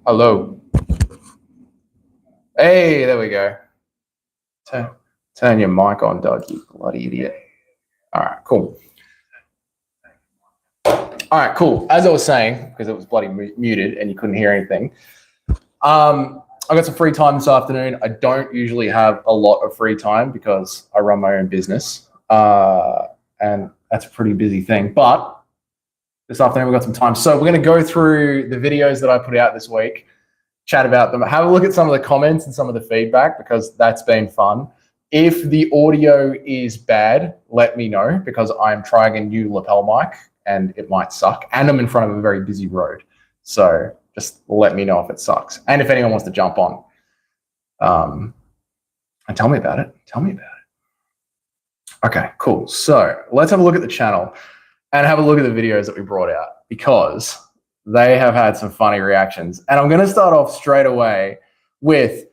Hello. Hey, there we go. Turn your mic on, Doug, you bloody idiot. All right, cool. All right, cool. As I was saying, because it was bloody muted and you couldn't hear anything, I got some free time this afternoon. I don't usually have a lot of free time because I run my own business, and that's a pretty busy thing. But this afternoon, we've got some time. So we're going to go through the videos that I put out this week, chat about them, have a look at some of the comments and some of the feedback because that's been fun. If the audio is bad, let me know because I'm trying a new lapel mic and it might suck. And I'm in front of a very busy road. So just let me know if it sucks. And if anyone wants to jump on and tell me about it, Okay, cool. So let's have a look at the channel and have a look at the videos that we brought out because they have had some funny reactions. And I'm going to start off straight away with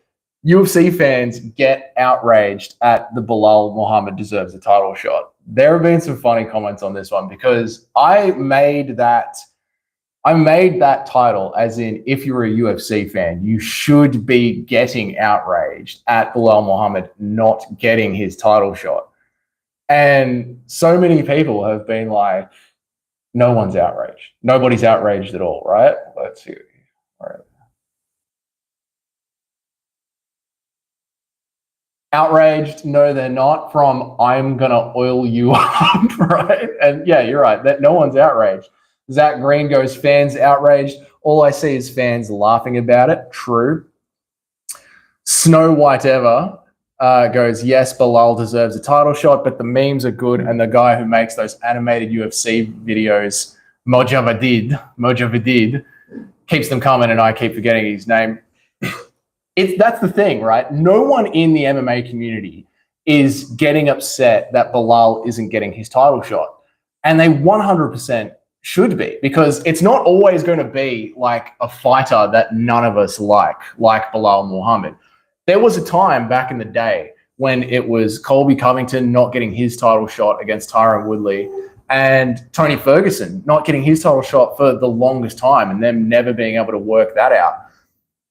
UFC fans get outraged at the Belal Muhammad deserves a title shot. There have been some funny comments on this one because I made that title as in, if you're a UFC fan, you should be getting outraged at Belal Muhammad not getting his title shot. And so many people have been like, no one's outraged. Nobody's outraged at all, right? Let's see. All right. Outraged? No, they're not. From I'm gonna oil you up, right? And yeah, you're right. That no one's outraged. Zach Green goes, fans outraged. All I see is fans laughing about it. True. Snow White Ever goes, yes, Belal deserves a title shot, but the memes are good, and the guy who makes those animated UFC videos, Mojavadid, keeps them coming, and I keep forgetting his name. That's the thing, right? No one in the MMA community is getting upset that Belal isn't getting his title shot, and they 100% should be, because it's not always going to be like a fighter that none of us like Belal Muhammad. There was a time back in the day when it was Colby Covington not getting his title shot against Tyron Woodley and Tony Ferguson not getting his title shot for the longest time and them never being able to work that out.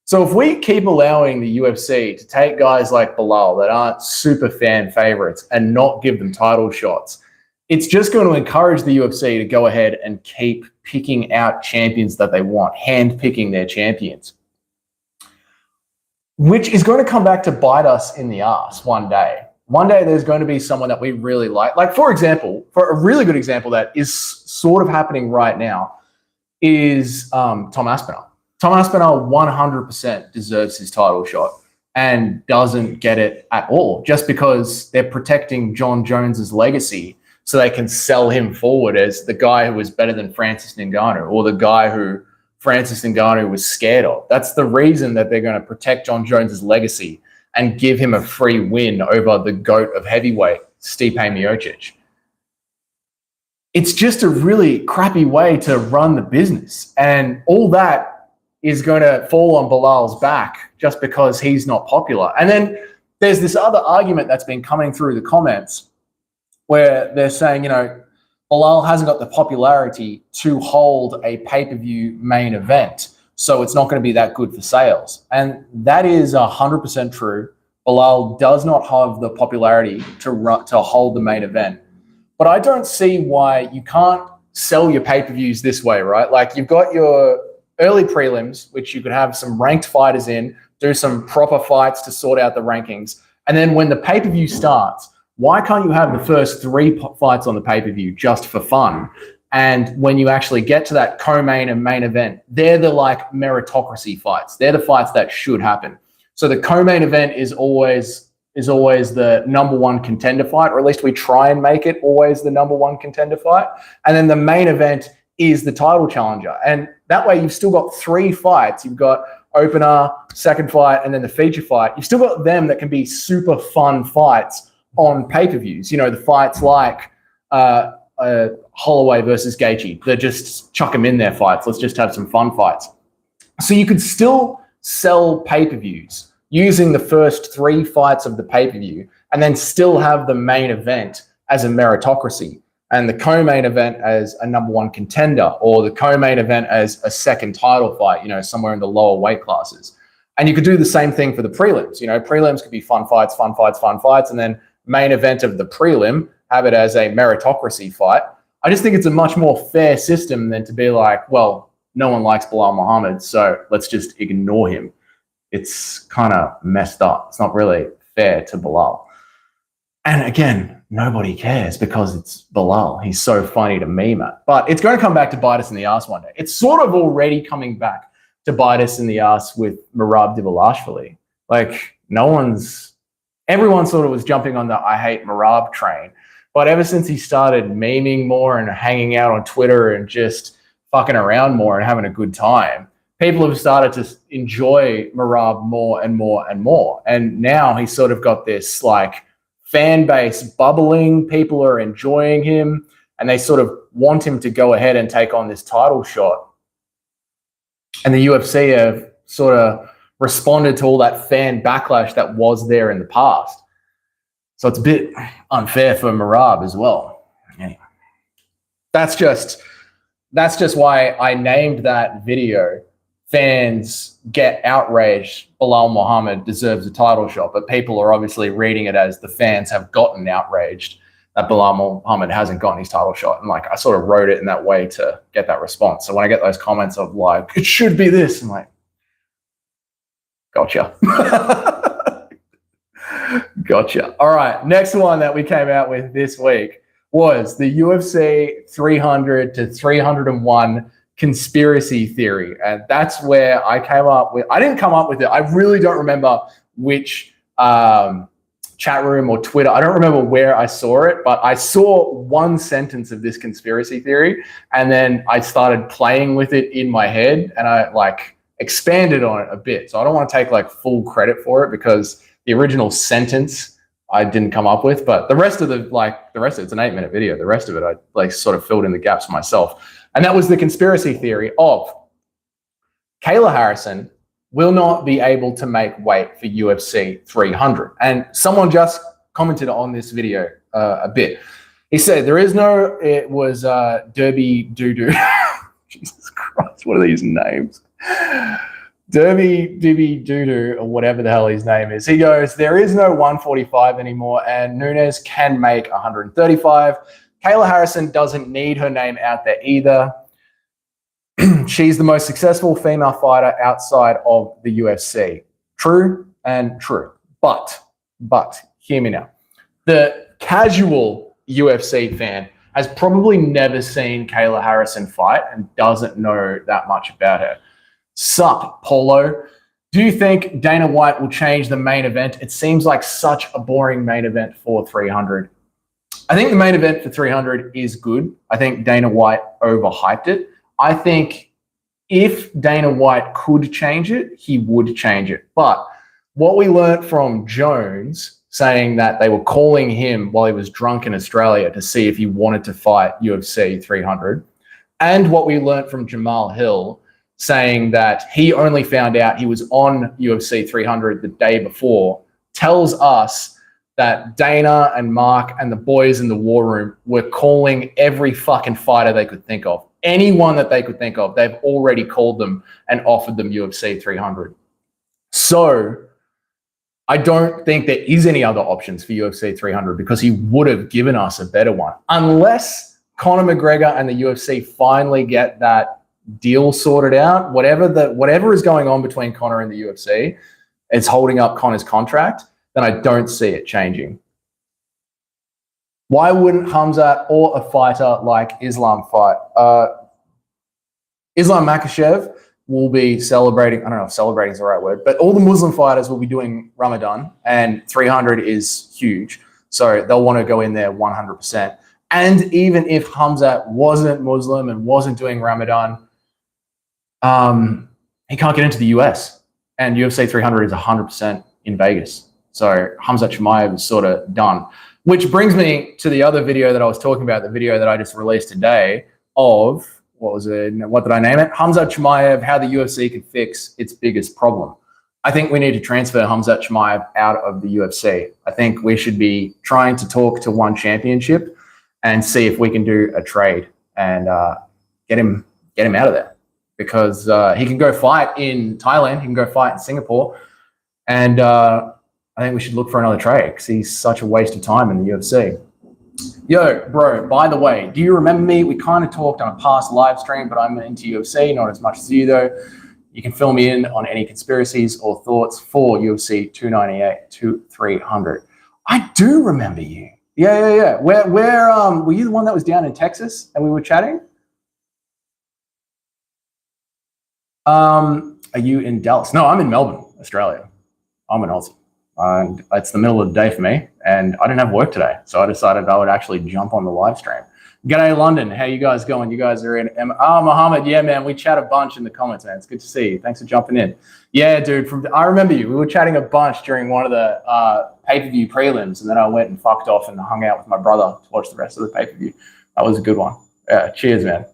So if we keep allowing the UFC to take guys like Belal that aren't super fan favorites and not give them title shots, it's just going to encourage the UFC to go ahead and keep picking out champions that they want, hand-picking their champions, which is going to come back to bite us in the ass one day. One day there's going to be someone that we really like. Like, for example, for a really good example that is sort of happening right now is Tom Aspinall. Tom Aspinall 100% deserves his title shot and doesn't get it at all just because they're protecting John Jones's legacy so they can sell him forward as the guy who was better than Francis Ngannou or the guy who Francis Ngannou was scared of. That's the reason that they're going to protect John Jones's legacy and give him a free win over the GOAT of heavyweight, Stipe Miocic. It's just a really crappy way to run the business. And all that is going to fall on Belal's back just because he's not popular. And then there's this other argument that's been coming through the comments where they're saying, you know, Belal hasn't got the popularity to hold a pay-per-view main event, so it's not going to be that good for sales. And that is 100% true. Belal does not have the popularity to hold the main event. But I don't see why you can't sell your pay-per-views this way, right? Like, you've got your early prelims, which you could have some ranked fighters in, do some proper fights to sort out the rankings. And then when the pay-per-view starts, why can't you have the first 3 fights on the pay-per-view just for fun? And when you actually get to that co-main and main event, they're the like meritocracy fights. They're the fights that should happen. So the co-main event is always the number 1 contender fight, or at least we try and make it always the number 1 contender fight. And then the main event is the title challenger. And that way you've still got 3 fights. You've got opener, second fight, and then the feature fight. You've still got them that can be super fun fights on pay-per-views, you know, the fights like Holloway versus Gaethje. They're just chuck them in their fights. Let's just have some fun fights. So you could still sell pay-per-views using the first 3 fights of the pay-per-view and then still have the main event as a meritocracy. and the co-main event as a number one contender, or the co-main event as a second title fight, you know, somewhere in the lower weight classes. And you could do the same thing for the prelims. You know, prelims could be fun fights, and then main event of the prelim, have it as a meritocracy fight. I just think it's a much more fair system than to be like, well, no one likes Bilal Muhammad, so let's just ignore him. It's kind of messed up. It's not really fair to Bilal. And again, nobody cares because it's Bilal. He's so funny to meme at. But it's going to come back to bite us in the ass one day. It's sort of already coming back to bite us in the ass with Merab Dvalishvili. Like, everyone sort of was jumping on the I hate Merab train. But ever since he started memeing more and hanging out on Twitter and just fucking around more and having a good time, people have started to enjoy Merab more and more and more. And now he's sort of got this like fan base bubbling. People are enjoying him and they sort of want him to go ahead and take on this title shot. And the UFC have sort of responded to all that fan backlash that was there in the past. So it's a bit unfair for Merab as well. Anyway, that's just why I named that video Fans Get Outraged, Bilal Muhammad deserves a title shot. But people are obviously reading it as the fans have gotten outraged that Bilal Muhammad hasn't gotten his title shot. And like, I sort of wrote it in that way to get that response. So when I get those comments of like, it should be this, I'm like, gotcha. Gotcha. All right. Next one that we came out with this week was the UFC 300 to 301 conspiracy theory. And that's where I came up with, I didn't come up with it. I really don't remember which chat room or Twitter. I don't remember where I saw it, but I saw one sentence of this conspiracy theory. And then I started playing with it in my head and I like expanded on it a bit. So I don't want to take like full credit for it because the original sentence I didn't come up with, but the rest of it's an 8-minute video. The rest of it, I like sort of filled in the gaps myself. And that was the conspiracy theory of Kayla Harrison will not be able to make weight for UFC 300. And someone just commented on this video a bit. He said, it was Derby Doodoo. Jesus Christ, what are these names? Derby Dibby Doodoo, or whatever the hell his name is. He goes, there is no 145 anymore, and Nunes can make 135. Kayla Harrison doesn't need her name out there either. She's the most successful female fighter outside of the UFC. True and true. But, hear me now. The casual UFC fan has probably never seen Kayla Harrison fight and doesn't know that much about her. Sup, Polo. Do you think Dana White will change the main event? It seems like such a boring main event for 300. I think the main event for 300 is good. I think Dana White overhyped it. I think if Dana White could change it, he would change it. But what we learned from Jones saying that they were calling him while he was drunk in Australia to see if he wanted to fight UFC 300, and what we learned from Jamal Hill saying that he only found out he was on UFC 300 the day before, tells us that Dana and Mark and the boys in the war room were calling every fucking fighter they could think of. Anyone that they could think of, they've already called them and offered them UFC 300. So I don't think there is any other options for UFC 300 because he would have given us a better one. Unless Conor McGregor and the UFC finally get that deal sorted out, whatever is going on between Conor and the UFC is holding up Conor's contract, then I don't see it changing. Why wouldn't Khamzat or a fighter like Islam fight? Islam Makhachev will be celebrating, I don't know if celebrating is the right word, but all the Muslim fighters will be doing Ramadan, and 300 is huge. So they'll want to go in there 100%. And even if Khamzat wasn't Muslim and wasn't doing Ramadan, he can't get into the US, and UFC 300 is 100% in Vegas. So Khamzat Chimaev is sort of done, which brings me to the other video that I was talking about, the video that I just released today of, what did I name it? Khamzat Chimaev, how the UFC can fix its biggest problem. I think we need to transfer Khamzat Chimaev out of the UFC. I think we should be trying to talk to one championship and see if we can do a trade and get him out of there, because he can go fight in Thailand, he can go fight in Singapore, and I think we should look for another trade because he's such a waste of time in the UFC. Yo, bro, by the way, do you remember me? We kind of talked on a past live stream, but I'm into UFC, not as much as you though. You can fill me in on any conspiracies or thoughts for UFC 298 to 300. I do remember you. Yeah. Where were you the one that was down in Texas and we were chatting? Are you in Dallas? No, I'm in Melbourne, Australia. I'm an Aussie. And it's the middle of the day for me, and I didn't have work today, so I decided I would actually jump on the live stream. G'day, London. How you guys going? You guys are in. Mohammed. Yeah, man. We chat a bunch in the comments, man. It's good to see you. Thanks for jumping in. Yeah, dude. I remember you. We were chatting a bunch during one of the pay-per-view prelims, and then I went and fucked off and hung out with my brother to watch the rest of the pay-per-view. That was a good one. Yeah. Cheers, man.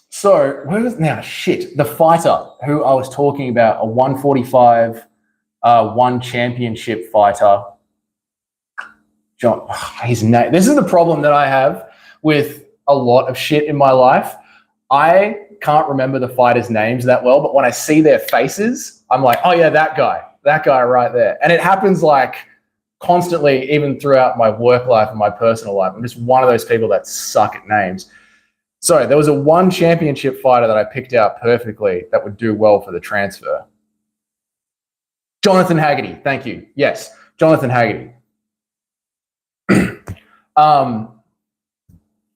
So where was now? Shit, the fighter who I was talking about, a 145, one championship fighter. John, his name. This is the problem that I have with a lot of shit in my life. I can't remember the fighters' names that well, but when I see their faces, I'm like, oh yeah, that guy right there. And it happens like constantly, even throughout my work life and my personal life. I'm just one of those people that suck at names. So there was a one championship fighter that I picked out perfectly that would do well for the transfer. Jonathan Haggerty. Thank you. Yes, Jonathan Haggerty.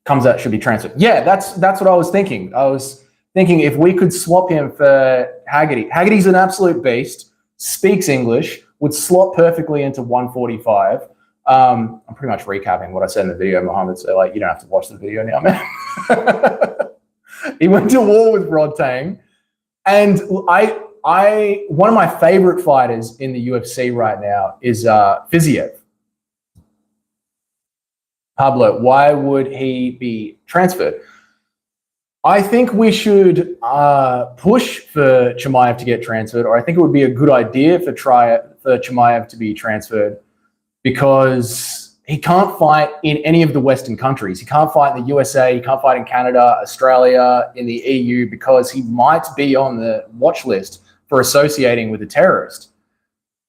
Comes out, should be transferred. Yeah, that's what I was thinking. I was thinking if we could swap him for Haggerty. Haggerty's an absolute beast, speaks English, would slot perfectly into 145. I'm pretty much recapping what I said in the video, Mohammed, so like you don't have to watch the video now, man. He went to war with Rod Tang, and I one of my favorite fighters in the UFC right now is Fiziev. Pablo, why would he be transferred? I think we should push for Chimaev to get transferred, or I think it would be a good idea for Chimaev to be transferred, because he can't fight in any of the Western countries. He can't fight in the USA, he can't fight in Canada, Australia, in the EU, because he might be on the watch list for associating with a terrorist.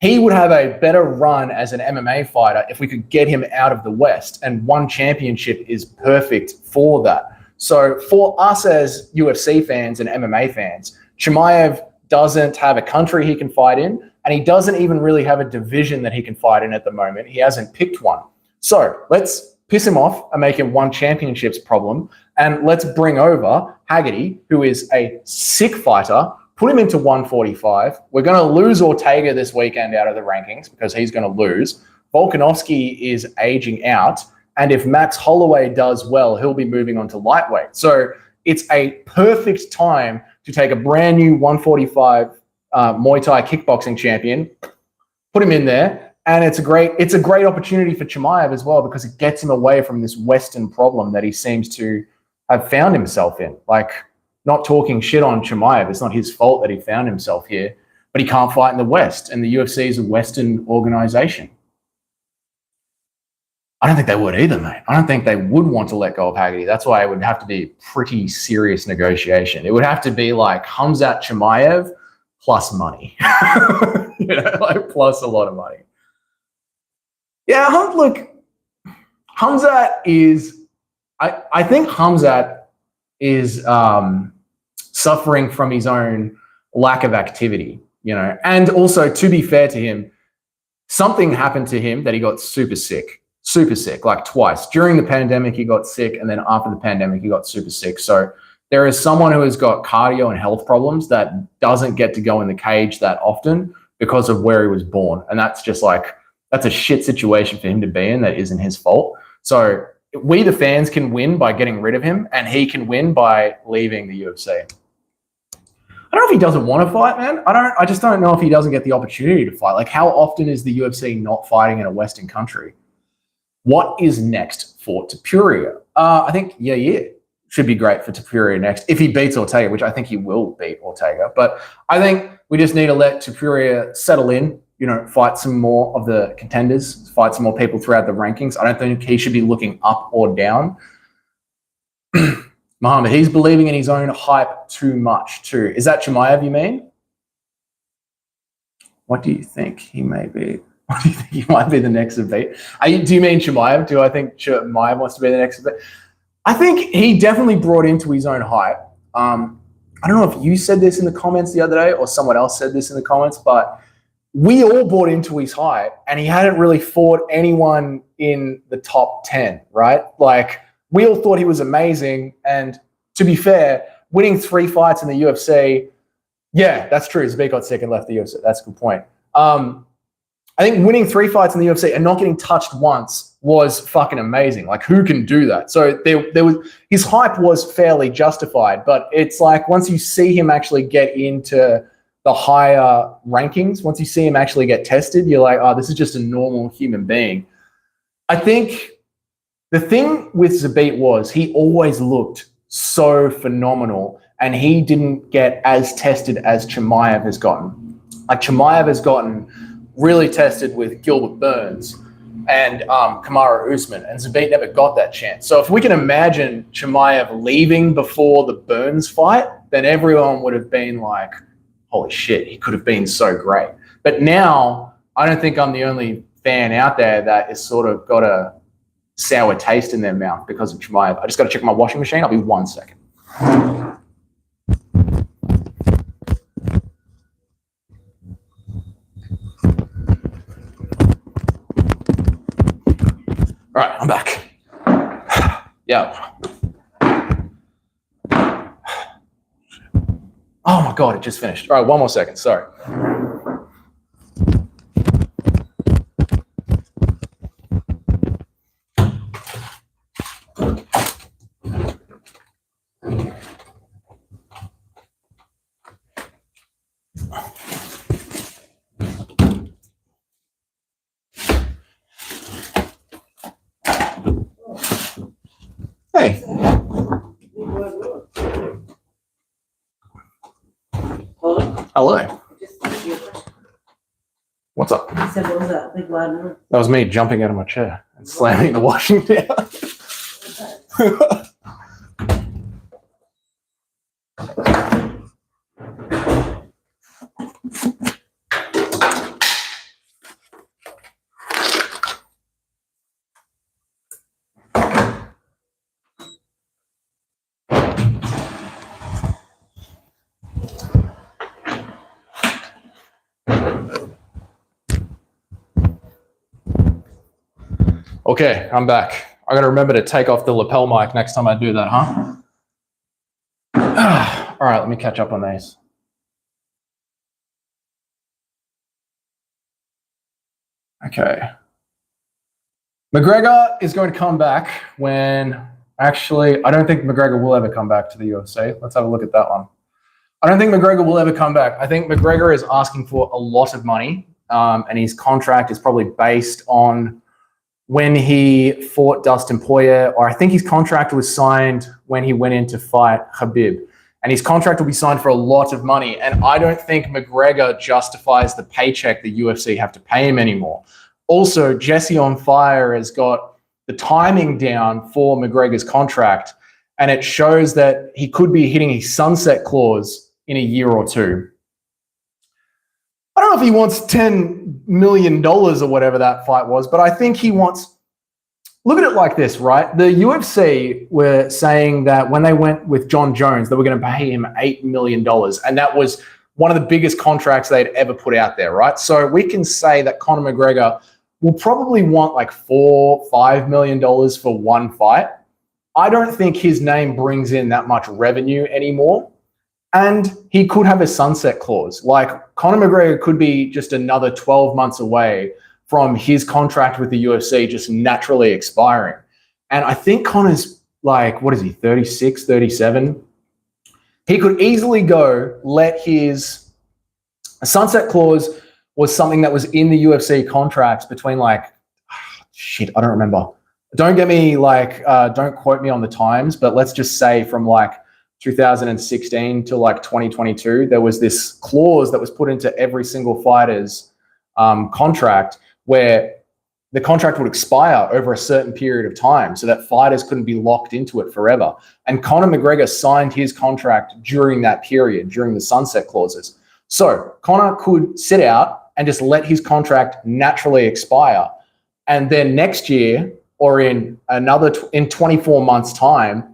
He would have a better run as an MMA fighter if we could get him out of the West, and one championship is perfect for that. So for us as UFC fans and MMA fans, Chimaev doesn't have a country he can fight in, and he doesn't even really have a division that he can fight in at the moment. He hasn't picked one. So let's piss him off and make him one championships problem, and let's bring over Haggerty, who is a sick fighter, put him into 145. We're going to lose Ortega this weekend out of the rankings because he's going to lose. Volkanovski is aging out. And if Max Holloway does well, he'll be moving on to lightweight. So it's a perfect time to take a brand new 145 Muay Thai kickboxing champion, put him in there. And it's a great opportunity for Chimaev as well, because it gets him away from this Western problem that he seems to have found himself in. Like, not talking shit on Chimaev. It's not his fault that he found himself here, but he can't fight in the West, and the UFC is a Western organization. I don't think they would either, mate. I don't think they would want to let go of Haggerty. That's why it would have to be a pretty serious negotiation. It would have to be like Khamzat Chimaev plus money, like plus a lot of money. Yeah, look, Khamzat is, I think Khamzat is suffering from his own lack of activity, and also, to be fair to him, something happened to him that he got super sick, like twice. During the pandemic, he got sick, and then after the pandemic, he got super sick. So there is someone who has got cardio and health problems that doesn't get to go in the cage that often because of where he was born. And that's just like, that's a shit situation for him to be in that isn't his fault. So we, the fans, can win by getting rid of him, and he can win by leaving the UFC. I don't know if he doesn't want to fight, man. I just don't know if he doesn't get the opportunity to fight. Like, how often is the UFC not fighting in a Western country? What is next for Topuria? I think Yair should be great for Topuria next, if he beats Ortega, which I think he will beat Ortega. But I think we just need to let Topuria settle in, fight some more of the contenders, fight some more people throughout the rankings. I don't think he should be looking up or down. Muhammad, he's believing in his own hype too much too. Is that Chimaev you mean? What do you think he may be? What do you think he might be the next Zabit? Do you mean Chimaev? Do I think Chimaev wants to be the next Zabit? I think he definitely brought into his own hype. I don't know if you said this in the comments the other day or someone else said this in the comments, but we all bought into his hype and he hadn't really fought anyone in the top 10, right? Like, we all thought he was amazing. And to be fair, winning 3 fights in the UFC, yeah, that's true. Zabit got second, left the UFC. That's a good point. I think winning 3 fights in the UFC and not getting touched once was fucking amazing. Like, who can do that? So there was, his hype was fairly justified, but it's like once you see him actually get into the higher rankings, once you see him actually get tested, you're like, oh, this is just a normal human being. I think the thing with Zabit was he always looked so phenomenal and he didn't get as tested as Chimaev has gotten. Like, Chimaev has gotten really tested with Gilbert Burns and Kamaru Usman, and Zabit never got that chance. So if we can imagine Chimaev leaving before the Burns fight, then everyone would have been like, holy shit, he could have been so great. But now, I don't think I'm the only fan out there that has sort of got a sour taste in their mouth because of Chimaev. I just got to check my washing machine. I'll be 1 second. All right, I'm back. Yeah. Oh my God, it just finished. All right, 1 more second, sorry. Hey. Hello. What's up? I said, what was that big loud noise? That was me jumping out of my chair and slamming the washing down. Okay, I'm back. I got to remember to take off the lapel mic next time I do that, huh? All right, let me catch up on these. Okay. McGregor is going to come back when, actually, I don't think McGregor will ever come back to the UFC. Let's have a look at that one. I don't think McGregor will ever come back. I think McGregor is asking for a lot of money, and his contract is probably based on when he fought Dustin Poirier, or I think his contract was signed when he went in to fight Khabib. And his contract will be signed for a lot of money. And I don't think McGregor justifies the paycheck the UFC have to pay him anymore. Also, Jesse on Fire has got the timing down for McGregor's contract, and it shows that he could be hitting his sunset clause in a year or two. I don't know if he wants $10 million or whatever that fight was, but I think he wants, look at it like this, right? The UFC were saying that when they went with John Jones, they were going to pay him $8 million. And that was one of the biggest contracts they'd ever put out there, right? So we can say that Conor McGregor will probably want like $4-5 million for one fight. I don't think his name brings in that much revenue anymore. And he could have a sunset clause. Like, Conor McGregor could be just another 12 months away from his contract with the UFC just naturally expiring. And I think Conor's like, what is he, 36, 37? He could easily go let his a sunset clause was something that was in the UFC contracts between like, shit, I don't remember. Don't get me like, don't quote me on the times, but let's just say from like 2016 to like 2022, there was this clause that was put into every single fighter's contract where the contract would expire over a certain period of time so that fighters couldn't be locked into it forever. And Conor McGregor signed his contract during that period, during the sunset clauses. So Conor could sit out and just let his contract naturally expire. And then next year or in 24 months' time,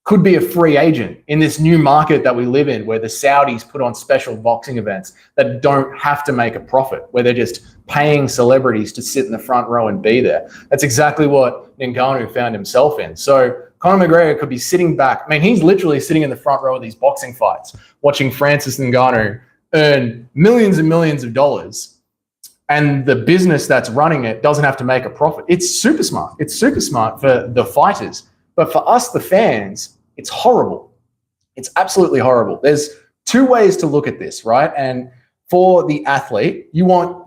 could be a free agent in this new market that we live in, where the Saudis put on special boxing events that don't have to make a profit, where they're just paying celebrities to sit in the front row and be there. That's exactly what Ngannou found himself in. So Conor McGregor could be sitting back. I mean, he's literally sitting in the front row of these boxing fights, watching Francis Ngannou earn millions and millions of dollars. And the business that's running it doesn't have to make a profit. It's super smart. It's super smart for the fighters. But for us, the fans, it's horrible. It's absolutely horrible. There's two ways to look at this, right? And for the athlete, you want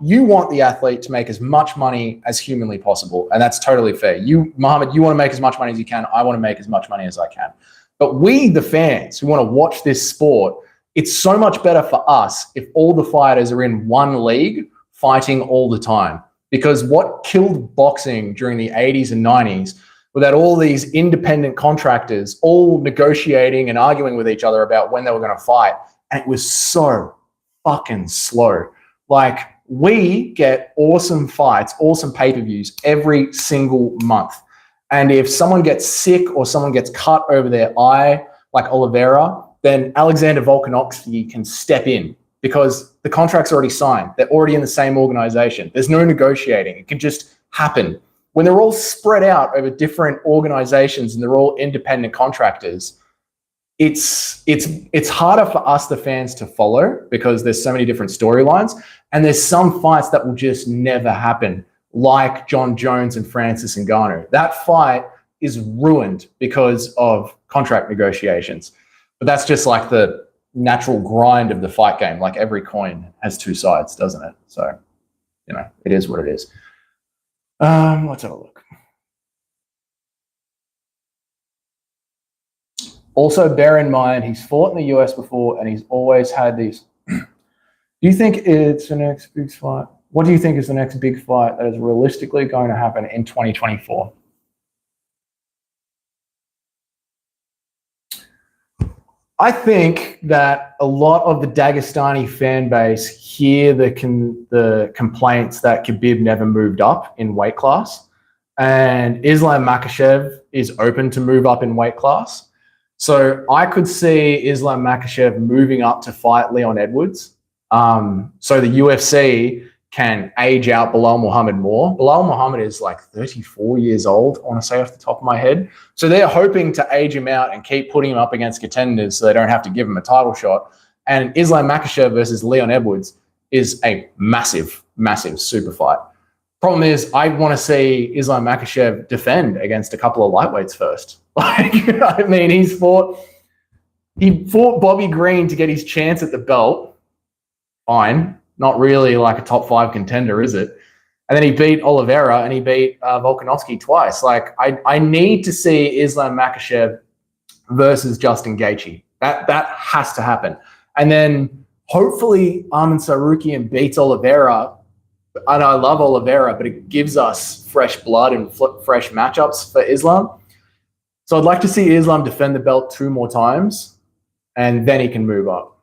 the athlete to make as much money as humanly possible. And that's totally fair. You, Mohammed, you want to make as much money as you can. I want to make as much money as I can. But we, the fans who want to watch this sport, it's so much better for us if all the fighters are in one league fighting all the time. Because what killed boxing during the 80s and 90s without all these independent contractors all negotiating and arguing with each other about when they were going to fight. And it was so fucking slow. Like, we get awesome fights, awesome pay-per-views every single month. And if someone gets sick or someone gets cut over their eye, like Oliveira, then Alexander Volkanovski can step in because the contract's already signed. They're already in the same organization. There's no negotiating. It can just happen. When they're all spread out over different organizations and they're all independent contractors, it's harder for us, the fans, to follow because there's so many different storylines. And there's some fights that will just never happen, like John Jones and Francis Ngannou. That fight is ruined because of contract negotiations. But that's just like the natural grind of the fight game. Like, every coin has two sides, doesn't it? So, you know, it is what it is. Let's have a look. Also, bear in mind, he's fought in the US before and he's always had these. Do you think it's the next big fight? What do you think is the next big fight that is realistically going to happen in 2024? I think that a lot of the Dagestani fan base hear the complaints that Khabib never moved up in weight class, and Islam Makhachev is open to move up in weight class. So I could see Islam Makhachev moving up to fight Leon Edwards. So the UFC can age out Bilal Muhammad more. Bilal Muhammad is like 34 years old, I want to say off the top of my head. So they're hoping to age him out and keep putting him up against contenders so they don't have to give him a title shot. And Islam Makhachev versus Leon Edwards is a massive, massive super fight. Problem is, I want to see Islam Makhachev defend against a couple of lightweights first. Like, I mean, he fought Bobby Green to get his chance at the belt. Fine. Not really like a top 5 contender, is it? And then he beat Oliveira and he beat Volkanovski twice. Like, I need to see Islam Makhachev versus Justin Gaethje. That has to happen. And then hopefully Arman Tsarukyan beats Oliveira. And I love Oliveira, but it gives us fresh blood and fresh matchups for Islam. So I'd like to see Islam defend the belt 2 more times, and then he can move up.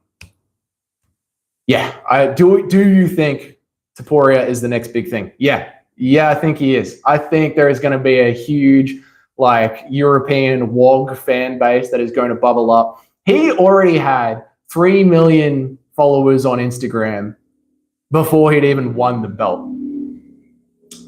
Yeah, do you think Topuria is the next big thing? Yeah, I think he is. I think there is going to be a huge, like, European WOG fan base that is going to bubble up. He already had 3 million followers on Instagram before he'd even won the belt.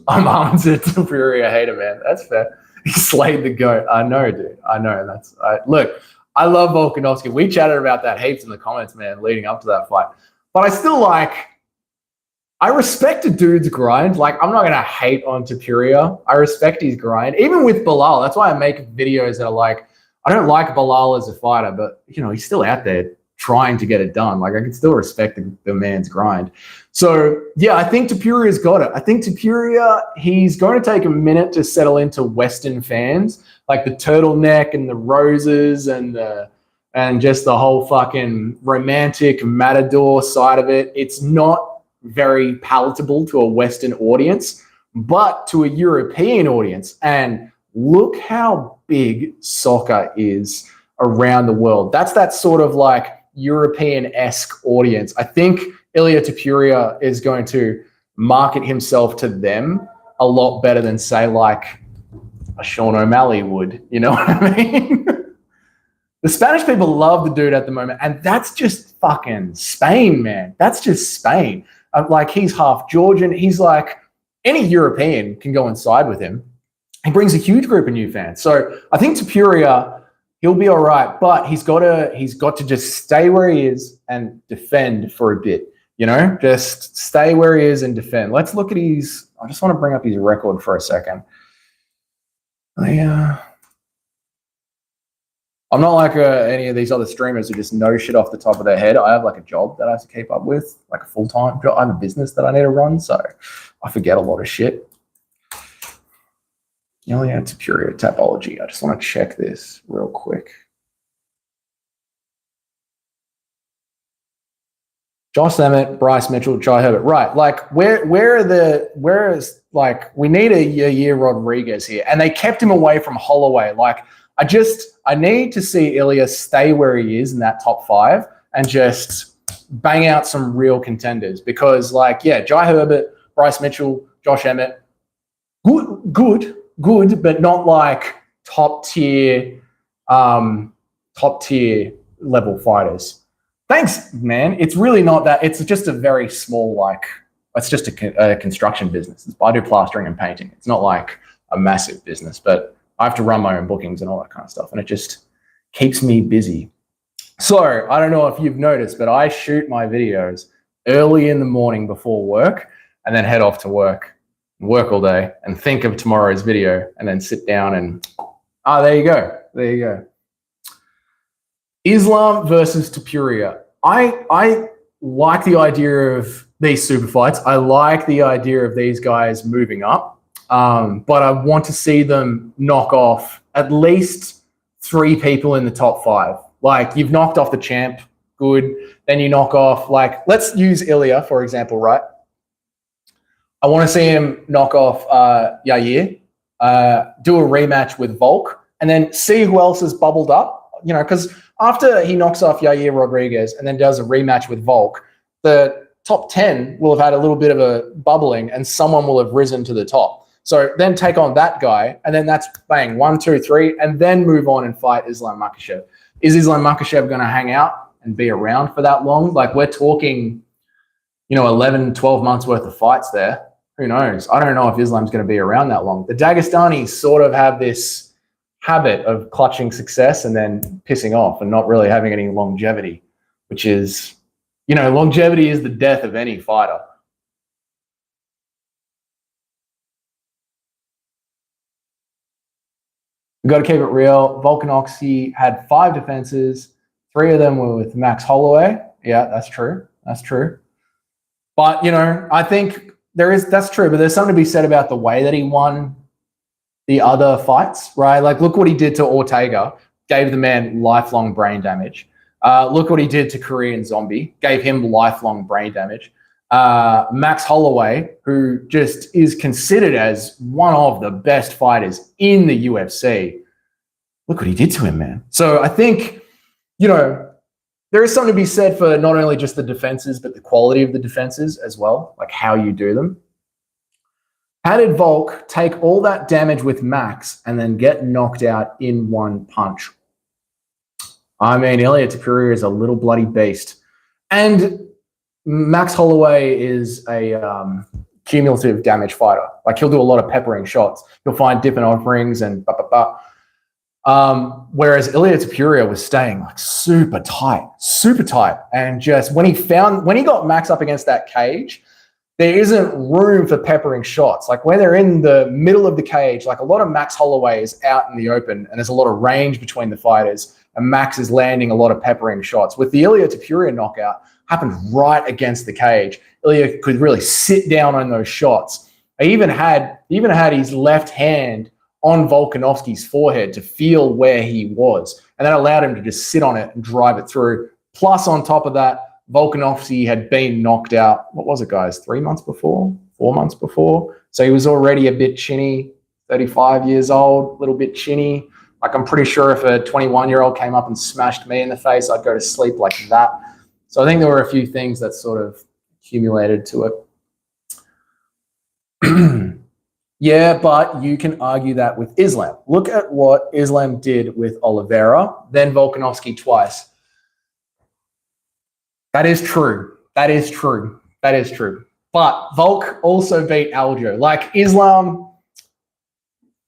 I'm a Topuria hater, man. That's fair. He slayed the GOAT. I know, dude. I know. Look, I love Volkanovski. We chatted about that heaps in the comments, man, leading up to that fight. But I still I respect a dude's grind. Like, I'm not going to hate on Topuria. I respect his grind. Even with Bilal, that's why I make videos that are like, I don't like Bilal as a fighter, but, you know, he's still out there trying to get it done. Like, I can still respect the man's grind. So, yeah, I think Topuria's got it. I think Topuria, he's going to take a minute to settle into Western fans, like the turtleneck and the roses and just the whole fucking romantic matador side of it. It's not very palatable to a Western audience, but to a European audience. And look how big soccer is around the world. That's that sort of like European-esque audience. I think Ilya Topuria is going to market himself to them a lot better than, say, like a Sean O'Malley would. You know what I mean? The Spanish people love the dude at the moment, and that's just fucking Spain, man. That's just Spain. Like, he's half Georgian. He's like, any European can go inside with him. He brings a huge group of new fans. So I think Topuria, he'll be all right, but he's got to just stay where he is and defend for a bit. You know, just stay where he is and defend. Let's look at his. I just want to bring up his record for a second. I'm not like any of these other streamers who just know shit off the top of their head. I have like a job that I have to keep up with, like a full-time job. I have a business that I need to run, so I forget a lot of shit. Ilya Topuria Tapology. I just want to check this real quick. Josh Emmett, Bryce Mitchell, Jai Herbert. Right, like where is like, we need a Yair Rodriguez here, and they kept him away from Holloway. Like, I need to see Ilya stay where he is in that top 5 and just bang out some real contenders, because, like, yeah, Jai Herbert, Bryce Mitchell, Josh Emmett, good, but not like top tier level fighters. Thanks, man. It's really not that. It's just a very small, like, it's just a construction business. I do plastering and painting. It's not like a massive business, but I have to run my own bookings and all that kind of stuff, and it just keeps me busy. So I don't know if you've noticed, but I shoot my videos early in the morning before work, and then head off to work all day and think of tomorrow's video, and then sit down and, there you go. Islam versus Topuria. I like the idea of these super fights. I like the idea of these guys moving up, but I want to see them knock off at least 3 people in the top 5. Like, you've knocked off the champ, good. Then you knock off, like, let's use Ilya, for example, right? I want to see him knock off Yair, do a rematch with Volk, and then see who else has bubbled up, you know, because after he knocks off Yair Rodriguez and then does a rematch with Volk, the top 10 will have had a little bit of a bubbling, and someone will have risen to the top. So then take on that guy, and then that's bang, 1, 2, 3, and then move on and fight Islam Makhachev. Is Islam Makhachev going to hang out and be around for that long? Like, we're talking, 11, 12 months worth of fights there. Who knows? I don't know if Islam's going to be around that long. The Dagestanis sort of have this habit of clutching success and then pissing off and not really having any longevity, which is, longevity is the death of any fighter. We've got to keep it real. Volkanovski had 5 defenses. 3 of them were with Max Holloway. Yeah, that's true. But, I think that's true, but there's something to be said about the way that he won the other fights, right? Like, look what he did to Ortega, gave the man lifelong brain damage. Look what he did to Korean Zombie, gave him lifelong brain damage. Max Holloway, who just is considered as one of the best fighters in the UFC, look what he did to him, man. So I think, there is something to be said for not only just the defenses, but the quality of the defenses as well, like how you do them. How did Volk take all that damage with Max and then get knocked out in one punch? I mean, Ilya Topuria is a little bloody beast. And Max Holloway is a cumulative damage fighter. Like, he'll do a lot of peppering shots. He'll find different offerings and whereas Ilya Topuria was staying like super tight. And just when he got Max up against that cage, there isn't room for peppering shots. Like, when they're in the middle of the cage, like, a lot of Max Holloway is out in the open and there's a lot of range between the fighters, and Max is landing a lot of peppering shots. With the Ilya Topuria knockout, happened right against the cage. Ilya could really sit down on those shots. He even had his left hand on Volkanovski's forehead to feel where he was, and that allowed him to just sit on it and drive it through. Plus, on top of that, Volkanovski had been knocked out, what was it, guys, 3 months before, 4 months before? So he was already a bit chinny, 35 years old, a little bit chinny. Like, I'm pretty sure if a 21-year-old came up and smashed me in the face, I'd go to sleep like that. So I think there were a few things that sort of accumulated to it. Yeah, but you can argue that with Islam. Look at what Islam did with Oliveira, then Volkanovski twice. That is true. That is true. That is true. But Volk also beat Aljo. Like, Islam,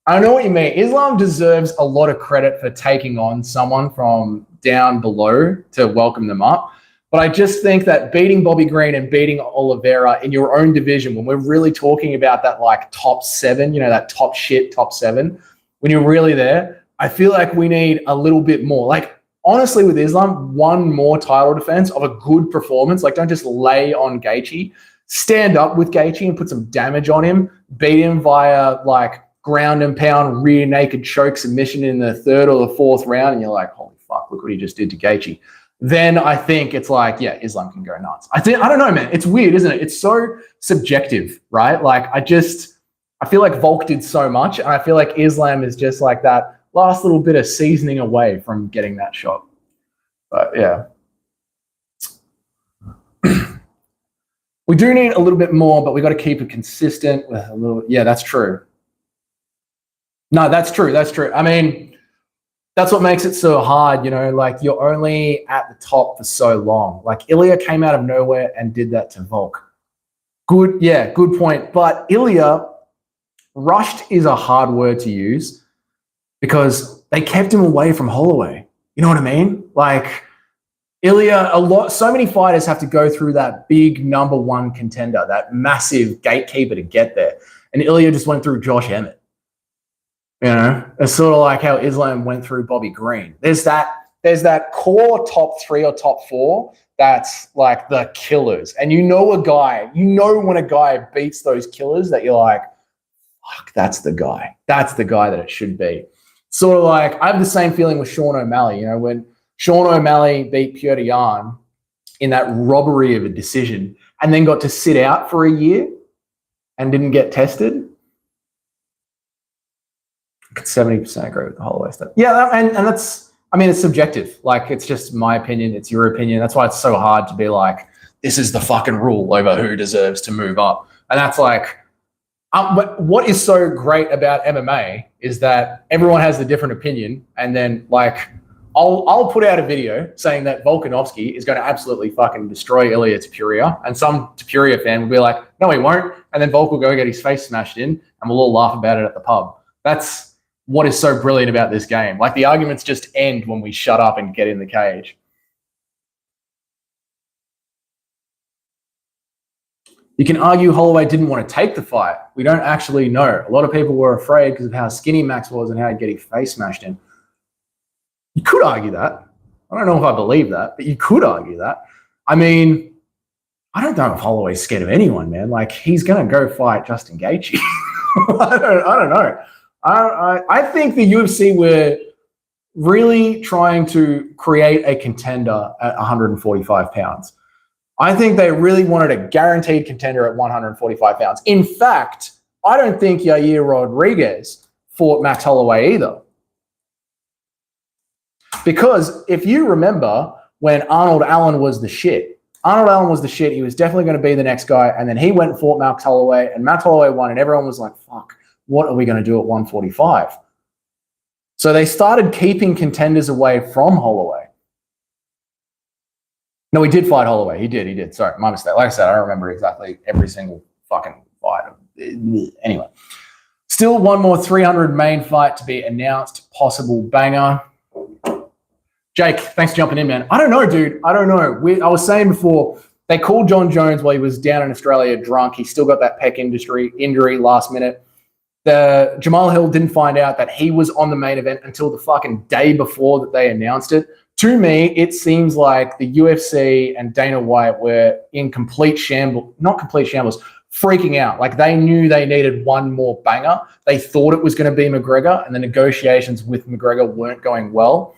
I know what you mean. Islam deserves a lot of credit for taking on someone from down below to welcome them up. But I just think that beating Bobby Green and beating Oliveira in your own division, when we're really talking about that like top 7, you know, that top 7, when you're really there, I feel like we need a little bit more. Like, honestly, with Islam, one more title defense of a good performance. Like, don't just lay on Gaethje. Stand up with Gaethje and put some damage on him. Beat him via like ground and pound, rear naked choke submission in the 3rd or the 4th round, and you're like, holy fuck, look what he just did to Gaethje. Then I think it's like, yeah, Islam can go nuts. I don't know, man. It's weird, isn't it? It's so subjective, right? Like, I feel like Volk did so much, and I feel like Islam is just like that last little bit of seasoning away from getting that shot. But yeah. We do need a little bit more, but we got to keep it consistent with a little. Yeah, that's true. No, that's true. That's true. I mean, that's what makes it so hard, you know, like, you're only at the top for so long. Like, Ilya came out of nowhere and did that to Volk. Good, yeah, good point. But Ilya, rushed is a hard word to use because they kept him away from Holloway. You know what I mean? Like, Ilya, so many fighters have to go through that big number 1 contender, that massive gatekeeper to get there. And Ilya just went through Josh Emmett. You know, it's sort of like how Islam went through Bobby Green. There's that core top 3 or top 4 that's like the killers. And you know when a guy beats those killers that you're like, fuck, that's the guy. That's the guy that it should be. Sort of like, I have the same feeling with Sean O'Malley. You know, when Sean O'Malley beat Petr Yan in that robbery of a decision and then got to sit out for a year and didn't get tested. 70% agree with the Holloway stuff. Yeah, and that's, I mean, it's subjective. Like, it's just my opinion. It's your opinion. That's why it's so hard to be like, this is the fucking rule over who deserves to move up. And that's like, but what is so great about MMA is that everyone has a different opinion. And then, like, I'll put out a video saying that Volkanovski is going to absolutely fucking destroy Ilya Topuria, and some Topuria fan will be like, no, he won't. And then Volk will go get his face smashed in, and we'll all laugh about it at the pub. That's what is so brilliant about this game. Like, the arguments just end when we shut up and get in the cage. You can argue Holloway didn't want to take the fight. We don't actually know. A lot of people were afraid because of how skinny Max was and how he'd get his face smashed in. You could argue that. I don't know if I believe that, but you could argue that. I mean, I don't know if Holloway's scared of anyone, man. Like, he's going to go fight Justin Gaethje. I don't know. I think the UFC were really trying to create a contender at 145 pounds. I think they really wanted a guaranteed contender at 145 pounds. In fact, I don't think Yair Rodriguez fought Max Holloway either. Because if you remember when Arnold Allen was the shit, he was definitely going to be the next guy. And then he went and fought Max Holloway, and Max Holloway won, and everyone was like, fuck, what are we going to do at 145? So they started keeping contenders away from Holloway. No, he did fight Holloway. He did. Sorry, my mistake. Like I said, I don't remember exactly every single fucking fight. Anyway, still one more 300 main fight to be announced. Possible banger. Jake, thanks for jumping in, man. I don't know, dude. I don't know. I was saying before, they called John Jones while he was down in Australia drunk. He still got that pec injury last minute. The Jamal Hill didn't find out that he was on the main event until the fucking day before that they announced it. To me, it seems like the UFC and Dana White were in complete shambles, not complete shambles, freaking out. Like, they knew they needed one more banger. They thought it was going to be McGregor, and the negotiations with McGregor weren't going well.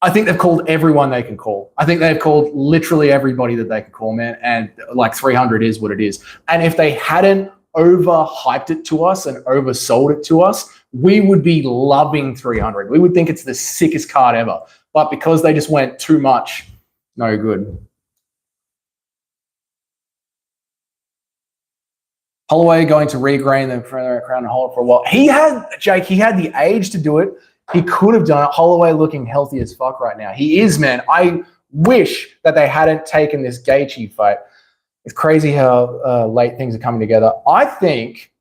I think they've called everyone they can call. I think they've called literally everybody that they can call, man. And like 300 is what it is. And if they hadn't overhyped it to us and oversold it to us, we would be loving 300. We would think it's the sickest card ever. But because they just went too much, no good. Holloway going to regrain them further crown and hold it for a while. He had the age to do it. He could have done it. Holloway looking healthy as fuck right now. He is, man. I wish that they hadn't taken this Gaethje fight. It's crazy how late things are coming together. I think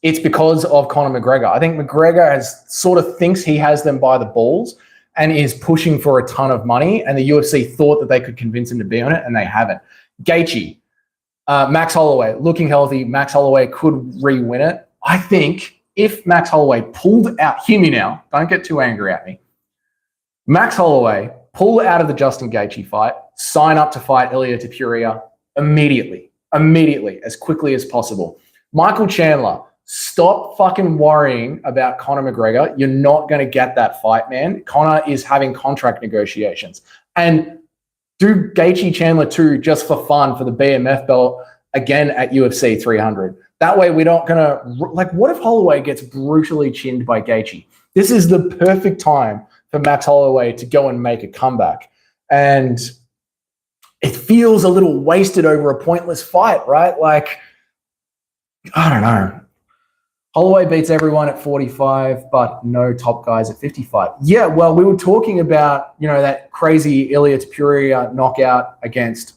it's because of Conor McGregor. I think McGregor sort of thinks he has them by the balls and is pushing for a ton of money. And the UFC thought that they could convince him to be on it, and they haven't. Gaethje, Max Holloway looking healthy. Max Holloway could re-win it. I think if Max Holloway pulled out, hear me now, don't get too angry at me. Max Holloway pull out of the Justin Gaethje fight, sign up to fight Ilia Topuria immediately, as quickly as possible. Michael Chandler, stop fucking worrying about Conor McGregor. You're not going to get that fight, man. Conor is having contract negotiations. And do Gaethje Chandler 2 just for fun for the BMF belt again at UFC 300. That way we're not going to, like, what if Holloway gets brutally chinned by Gaethje? This is the perfect time for Max Holloway to go and make a comeback. And it feels a little wasted over a pointless fight, right? Like, I don't know. Holloway beats everyone at 45, but no top guys at 55. Yeah, well, we were talking about, that crazy Ilia Topuria knockout against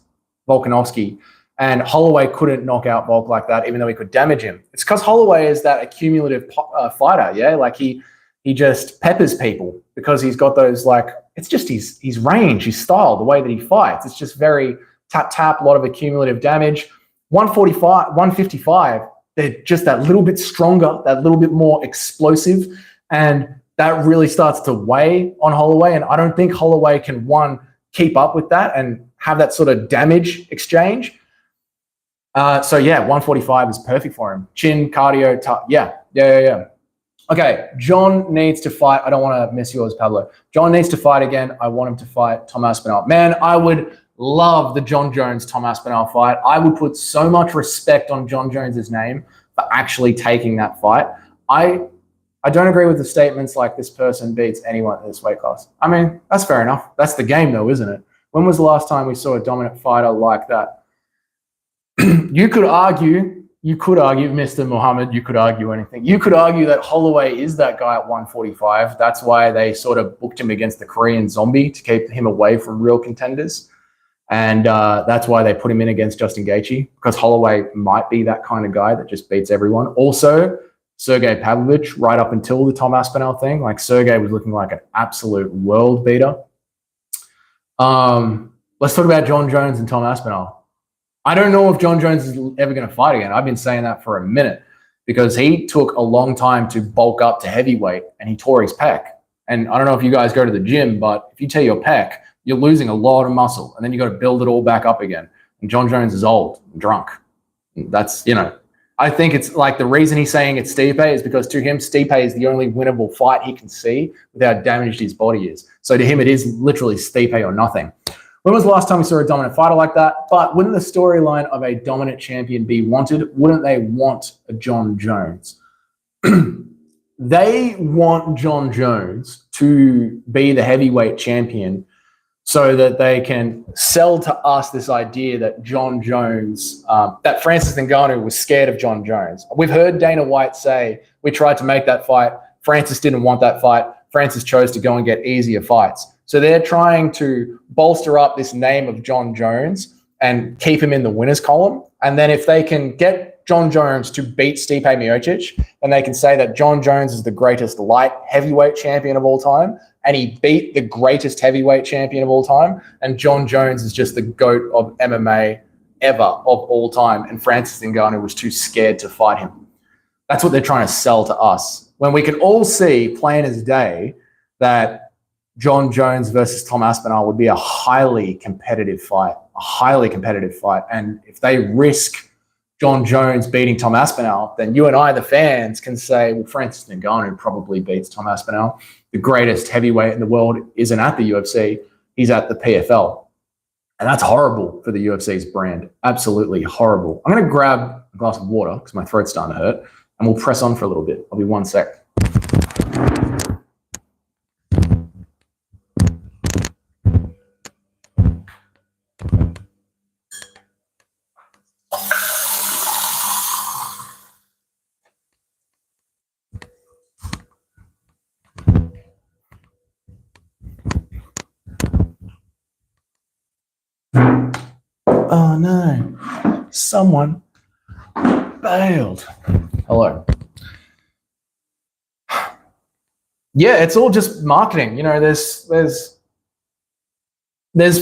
Volkanovski. And Holloway couldn't knock out Volk like that, even though he could damage him. It's because Holloway is that accumulative fighter, yeah? Like he just peppers people because he's got those, like, it's just his range, his style, the way that he fights. It's just very tap, a lot of accumulative damage. 145, 155, they're just that little bit stronger, that little bit more explosive. And that really starts to weigh on Holloway. And I don't think Holloway can, one, keep up with that and have that sort of damage exchange. So yeah, 145 is perfect for him. Chin, cardio, yeah. Okay, John needs to fight. I don't want to miss yours, Pablo. John needs to fight again. I want him to fight Tom Aspinall. Man, I would love the John Jones-Tom Aspinall fight. I would put so much respect on John Jones's name for actually taking that fight. I don't agree with the statements like this person beats anyone in this weight class. I mean, that's fair enough. That's the game though, isn't it? When was the last time we saw a dominant fighter like that? You could argue, Mr. Muhammad, you could argue anything. You could argue that Holloway is that guy at 145. That's why they sort of booked him against the Korean Zombie to keep him away from real contenders. And that's why they put him in against Justin Gaethje, because Holloway might be that kind of guy that just beats everyone. Also, Sergey Pavlovich, right up until the Tom Aspinall thing, like Sergey was looking like an absolute world beater. Let's talk about John Jones and Tom Aspinall. I don't know if John Jones is ever going to fight again. I've been saying that for a minute because he took a long time to bulk up to heavyweight and he tore his pec. And I don't know if you guys go to the gym, but if you tear your pec, you're losing a lot of muscle and then you got to build it all back up again. And John Jones is old and drunk. That's, I think it's like the reason he's saying it's Stipe is because to him, Stipe is the only winnable fight he can see with how damaged his body is. So to him, it is literally Stipe or nothing. When was the last time we saw a dominant fighter like that? But wouldn't the storyline of a dominant champion be wanted? Wouldn't they want a John Jones? They want John Jones to be the heavyweight champion so that they can sell to us this idea that John Jones, that Francis Ngannou was scared of John Jones. We've heard Dana White say, we tried to make that fight. Francis didn't want that fight. Francis chose to go and get easier fights. So they're trying to bolster up this name of John Jones and keep him in the winners column. And then if they can get John Jones to beat Stipe Miocic, then they can say that John Jones is the greatest light heavyweight champion of all time, and he beat the greatest heavyweight champion of all time, and John Jones is just the GOAT of MMA ever of all time, and Francis Ngannou was too scared to fight him. That's what they're trying to sell to us. When we can all see, plain as day, that John Jones versus Tom Aspinall would be a highly competitive fight. And if they risk John Jones beating Tom Aspinall, then you and I, the fans, can say, well, Francis Ngannou probably beats Tom Aspinall. The greatest heavyweight in the world isn't at the UFC. He's at the PFL. And that's horrible for the UFC's brand. Absolutely horrible. I'm going to grab a glass of water because my throat's starting to hurt, and we'll press on for a little bit. I'll be 1 sec. Oh no, someone bailed. Hello. Yeah, it's all just marketing. You know, there's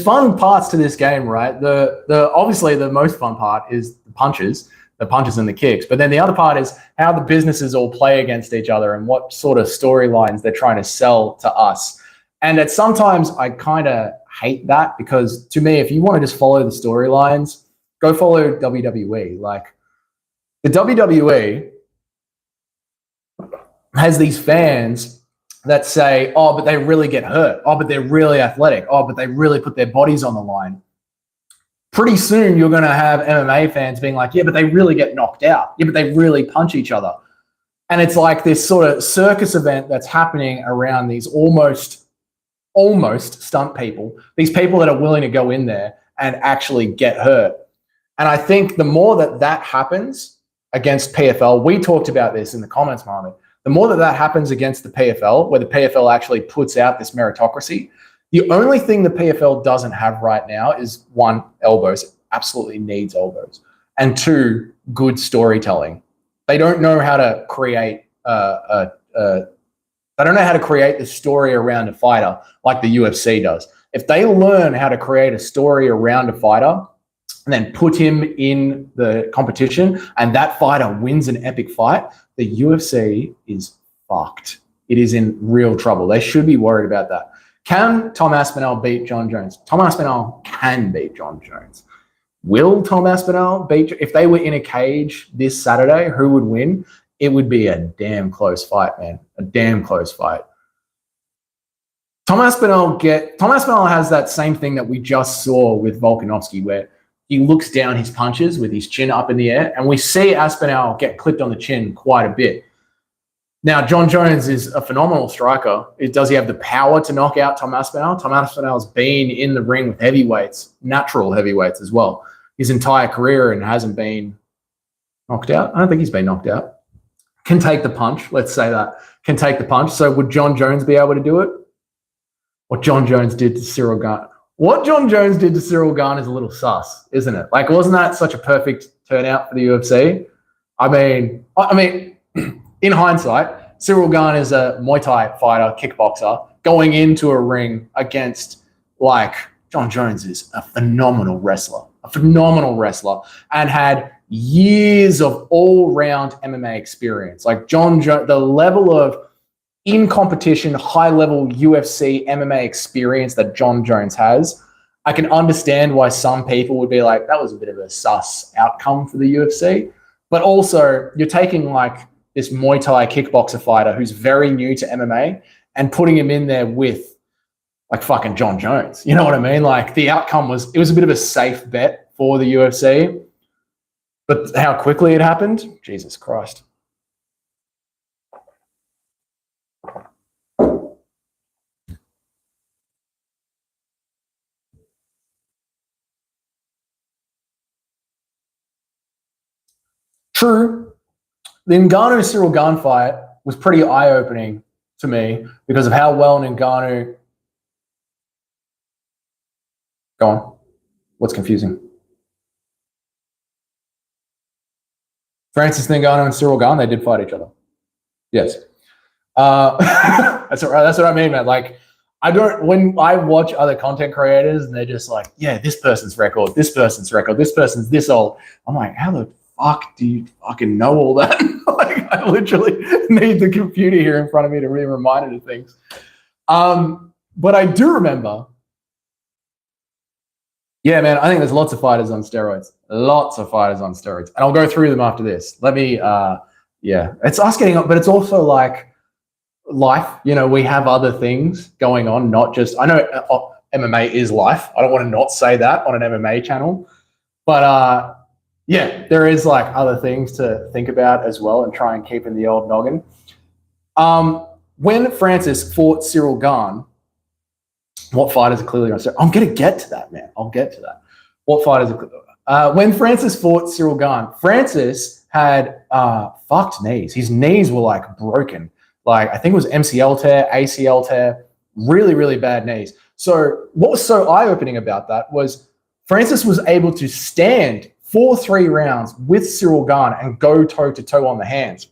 fun parts to this game, right? The obviously the most fun part is the punches and the kicks. But then the other part is how the businesses all play against each other and what sort of storylines they're trying to sell to us. And at sometimes I kind of hate that, because to me, if you want to just follow the storylines, go follow WWE. Like, the WWE has these fans that say, oh, but they really get hurt. Oh, but they're really athletic. Oh, but they really put their bodies on the line. Pretty soon you're going to have MMA fans being like, yeah, but they really get knocked out. Yeah, but they really punch each other. And it's like this sort of circus event that's happening around these almost stunt people, these people that are willing to go in there and actually get hurt. And I think the more that happens against PFL, we talked about this in the comments, Mohammed, the more that happens against the PFL, where the PFL actually puts out this meritocracy, the only thing the PFL doesn't have right now is, one, elbows. It absolutely needs elbows. And two, good storytelling. They don't know how to create they don't know how to create the story around a fighter like the UFC does. If they learn how to create a story around a fighter and then put him in the competition and that fighter wins an epic fight, the UFC is fucked. It is in real trouble. They should be worried about that. Can Tom Aspinall beat John Jones? Tom Aspinall can beat John Jones. Will Tom Aspinall beat? If they were in a cage this Saturday, who would win? It would be a damn close fight, man. A damn close fight. Tom Aspinall has that same thing that we just saw with Volkanovski, where he looks down his punches with his chin up in the air, and we see Aspinall get clipped on the chin quite a bit. Now, John Jones is a phenomenal striker. Does he have the power to knock out Tom Aspinall? Tom Aspinall's been in the ring with heavyweights, natural heavyweights as well, his entire career, and hasn't been knocked out. I don't think he's been knocked out. Can take the punch, let's say that. Can take the punch. So would John Jones be able to do it? What John Jones did to Cyril Gane. What John Jones did to Cyril Gane is a little sus, isn't it? Like, wasn't that such a perfect turnout for the UFC? I mean, in hindsight, Cyril Gane is a Muay Thai fighter, kickboxer, going into a ring against, like, John Jones is a phenomenal wrestler, and had years of all-round MMA experience. Like, John Jones, the level of in competition, high-level UFC MMA experience that John Jones has, I can understand why some people would be like, that was a bit of a sus outcome for the UFC. But also, you're taking like this Muay Thai kickboxer fighter who's very new to MMA and putting him in there with like fucking John Jones. You know what I mean? Like, the outcome was, it was a bit of a safe bet for the UFC. But how quickly it happened, Jesus Christ. True, the Ngannou-Cyril Gane fight was pretty eye-opening to me because of how well Ngannou... Go on. What's confusing? Francis Ngannou and Cyril Gane, they did fight each other. Yes. That's what I mean, man. Like, when I watch other content creators and they're just like, yeah, this person's record, this person's this old. I'm like, how the fuck do you fucking know all that? Like, I literally need the computer here in front of me to be reminded of things. But I do remember, Yeah, man, I think there's lots of fighters on steroids. Lots of fighters on steroids. And I'll go through them after this. Let me, yeah, it's us getting up, but it's also like life. You know, we have other things going on, not just, I know MMA is life. I don't want to not say that on an MMA channel. But yeah, there is like other things to think about as well and try and keep in the old noggin. When Francis fought Cyril Gane, what fighters are clearly on steroids? I'm going to get to that, man. I'll get to that. What fighters are when Francis fought Cyril Gane, Francis had fucked knees. His knees were like broken. Like I think it was MCL tear, ACL tear, really, really bad knees. So what was so eye-opening about that was Francis was able to stand for 3 rounds with Cyril Gane and go toe-to-toe on the hands.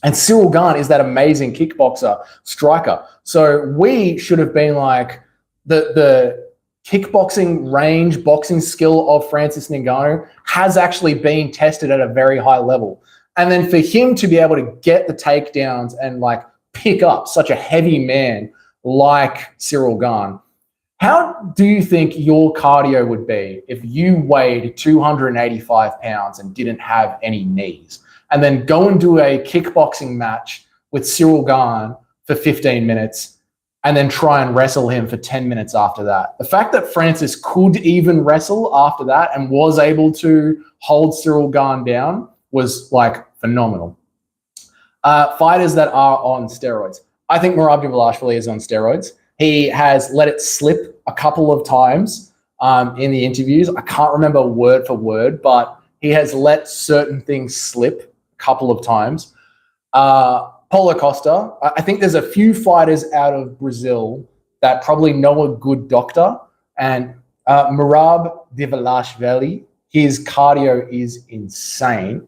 And Cyril Gane is that amazing kickboxer, striker. So we should have been like the kickboxing range, boxing skill of Francis Ngannou has actually been tested at a very high level. And then for him to be able to get the takedowns and like pick up such a heavy man like Cyril Gane, how do you think your cardio would be if you weighed 285 pounds and didn't have any knees? And then go and do a kickboxing match with Cyril Gane for 15 minutes and then try and wrestle him for 10 minutes after that. The fact that Francis could even wrestle after that and was able to hold Cyril Gane down was like phenomenal. Fighters that are on steroids. I think Merab Dvalishvili is on steroids. He has let it slip a couple of times in the interviews. I can't remember word for word, but he has let certain things slip a couple of times. Paulo Costa, I think there's a few fighters out of Brazil that probably know a good doctor. And Merab Dvalishvili, his cardio is insane.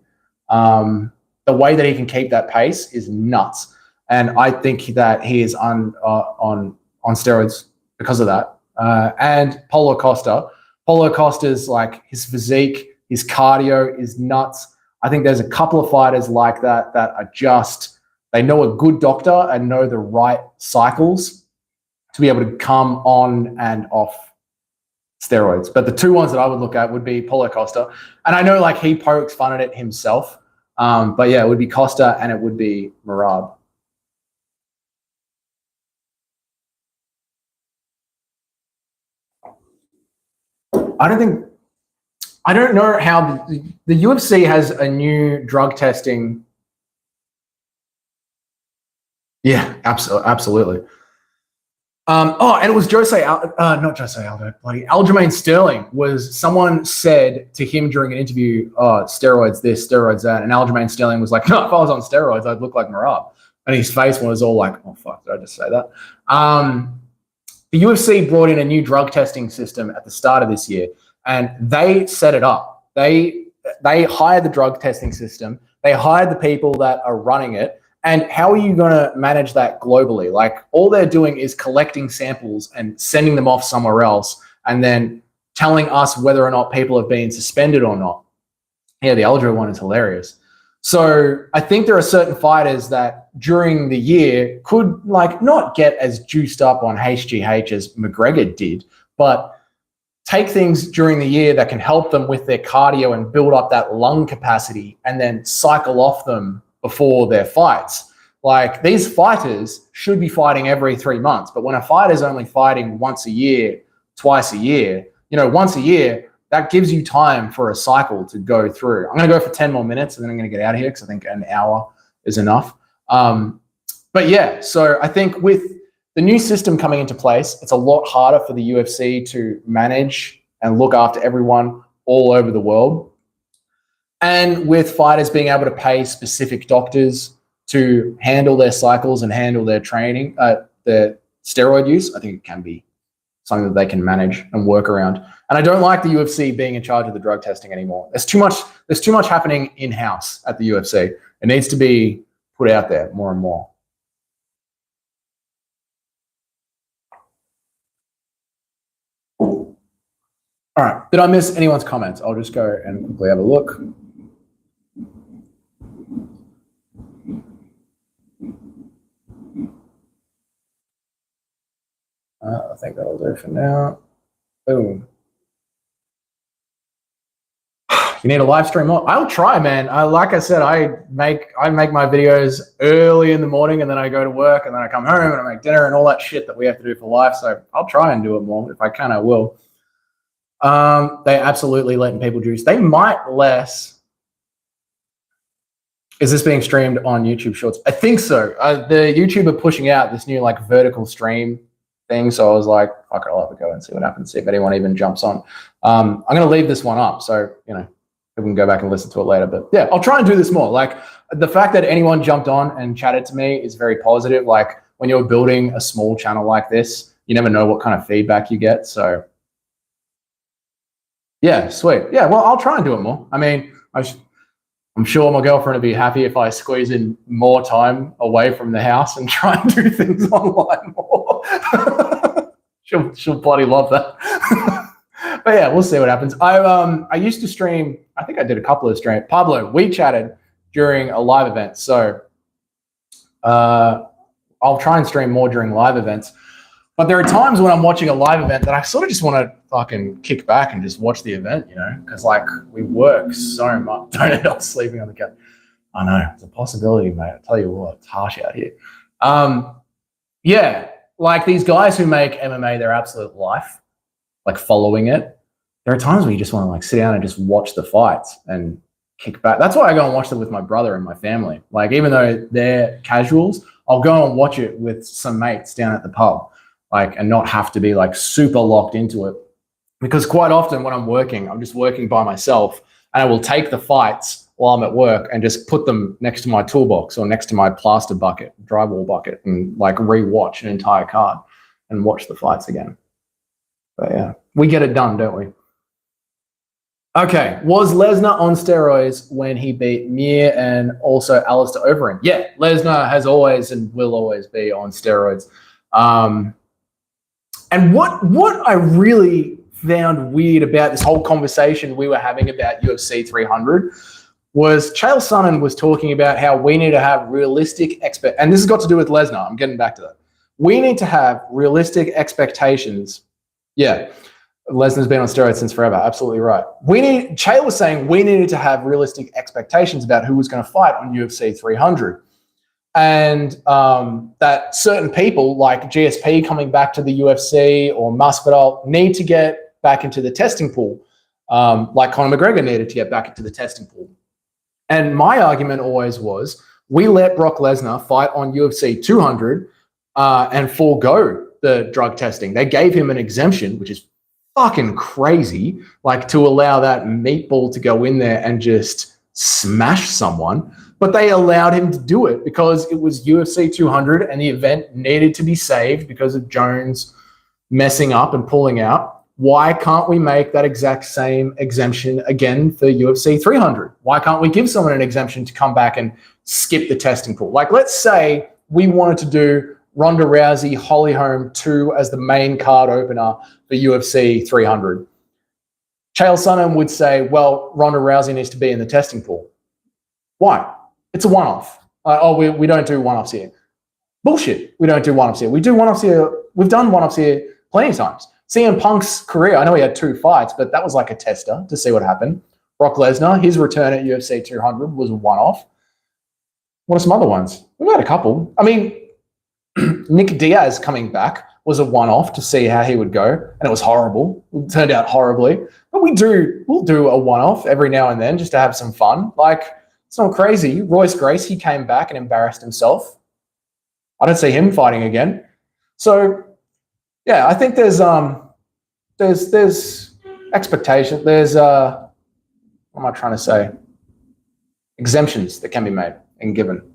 The way that he can keep that pace is nuts. And I think that he is on steroids because of that. And Paulo Costa's like his physique, his cardio is nuts. I think there's a couple of fighters like that that are just, they know a good doctor and know the right cycles to be able to come on and off steroids. But the two ones that I would look at would be Paulo Costa. And I know like he pokes fun at it himself. But yeah, it would be Costa and it would be Merab. I don't know how the UFC has a new drug testing. Yeah, absolutely. And it was not Jose Aldo, bloody Aljamain Sterling. Was someone said to him during an interview, steroids this, steroids that, and Aljamain Sterling was like, no, if I was on steroids, I'd look like Merab. And his face was all like, oh fuck, did I just say that? The UFC brought in a new drug testing system at the start of this year, and they set it up. They hired the drug testing system. They hired the people that are running it. And how are you going to manage that globally? Like all they're doing is collecting samples and sending them off somewhere else and then telling us whether or not people have been suspended or not. Yeah, the Aljo one is hilarious. So I think there are certain fighters that during the year could like not get as juiced up on HGH as McGregor did, but take things during the year that can help them with their cardio and build up that lung capacity and then cycle off them before their fights. Like these fighters should be fighting every 3 months, but when a fighter's only fighting once a year, twice a year, once a year, that gives you time for a cycle to go through. I'm going to go for 10 more minutes and then I'm going to get out of here because I think an hour is enough. But yeah, so I think with the new system coming into place, it's a lot harder for the UFC to manage and look after everyone all over the world. And with fighters being able to pay specific doctors to handle their cycles and handle their training, their steroid use, I think it can be something that they can manage and work around. And I don't like the UFC being in charge of the drug testing anymore. There's too much happening in-house at the UFC. It needs to be put out there more and more. All right. Did I miss anyone's comments? I'll just go and quickly have a look. I think that'll do for now. Boom. You need a live stream more? I'll try, man. Like I said, I make my videos early in the morning, and then I go to work, and then I come home and I make dinner and all that shit that we have to do for life. So I'll try and do it more. If I can, I will. They absolutely letting people juice. They might less. Is this being streamed on YouTube Shorts? I think so. The YouTuber pushing out this new like vertical stream thing. So I was like, fuck it, I'll have to go and see what happens, see if anyone even jumps on. I'm going to leave this one up. So, you know, we can go back and listen to it later. But yeah, I'll try and do this more. Like the fact that anyone jumped on and chatted to me is very positive. Like when you're building a small channel like this, you never know what kind of feedback you get. So yeah, sweet. Yeah, well, I'll try and do it more. I mean, I'm sure my girlfriend would be happy if I squeeze in more time away from the house and try and do things online more. she'll bloody love that. But yeah, we'll see what happens. I used to stream. I think I did a couple of streams. Pablo, we chatted during a live event, so I'll try and stream more during live events. But there are times when I'm watching a live event that I sort of just want to fucking kick back and just watch the event, you know, because like we work so much, don't end up sleeping on the couch. I know, it's a possibility, mate. I tell you what, it's harsh out here. Yeah, like these guys who make MMA their absolute life, like following it, there are times where you just want to like sit down and just watch the fights and kick back. That's why I go and watch them with my brother and my family. Like even though they're casuals, I'll go and watch it with some mates down at the pub. Like, and not have to be like super locked into it, because quite often when I'm working, I'm just working by myself, and I will take the fights while I'm at work and just put them next to my toolbox or next to my plaster bucket, drywall bucket, and like re-watch an entire card and watch the fights again. But yeah, we get it done, don't we? Okay, was Lesnar on steroids when he beat Mir and also Alistair Overeem? Yeah, Lesnar has always and will always be on steroids. And what I really found weird about this whole conversation we were having about UFC 300 was Chael Sonnen was talking about how we need to have realistic and this has got to do with Lesnar. I'm getting back to that. We need to have realistic expectations. Yeah, Lesnar's been on steroids since forever. Absolutely right. Chael was saying we needed to have realistic expectations about who was going to fight on UFC 300. And that certain people like GSP coming back to the UFC or Masvidal need to get back into the testing pool, like Conor McGregor needed to get back into the testing pool. And my argument always was, we let Brock Lesnar fight on UFC 200 and forego the drug testing. They gave him an exemption, which is fucking crazy, like to allow that meatball to go in there and just smash someone. But they allowed him to do it because it was UFC 200 and the event needed to be saved because of Jones messing up and pulling out. Why can't we make that exact same exemption again for UFC 300? Why can't we give someone an exemption to come back and skip the testing pool? Like, let's say we wanted to do Ronda Rousey, Holly Holm 2 as the main card opener for UFC 300. Chael Sonnen would say, well, Ronda Rousey needs to be in the testing pool. Why? It's a one-off. We don't do one-offs here. Bullshit. We don't do one-offs here. We do one-offs here. We've done one-offs here plenty of times. CM Punk's career, I know he had 2 fights, but that was like a tester to see what happened. Brock Lesnar, his return at UFC 200 was a one-off. What are some other ones? We've had a couple. I mean, Nick Diaz coming back was a one-off to see how he would go, and it was horrible. It turned out horribly. But we'll do a one-off every now and then just to have some fun. Like, it's not crazy. Royce Grace, he came back and embarrassed himself. I don't see him fighting again. So, yeah, I think there's expectation. There's what am I trying to say? Exemptions that can be made and given.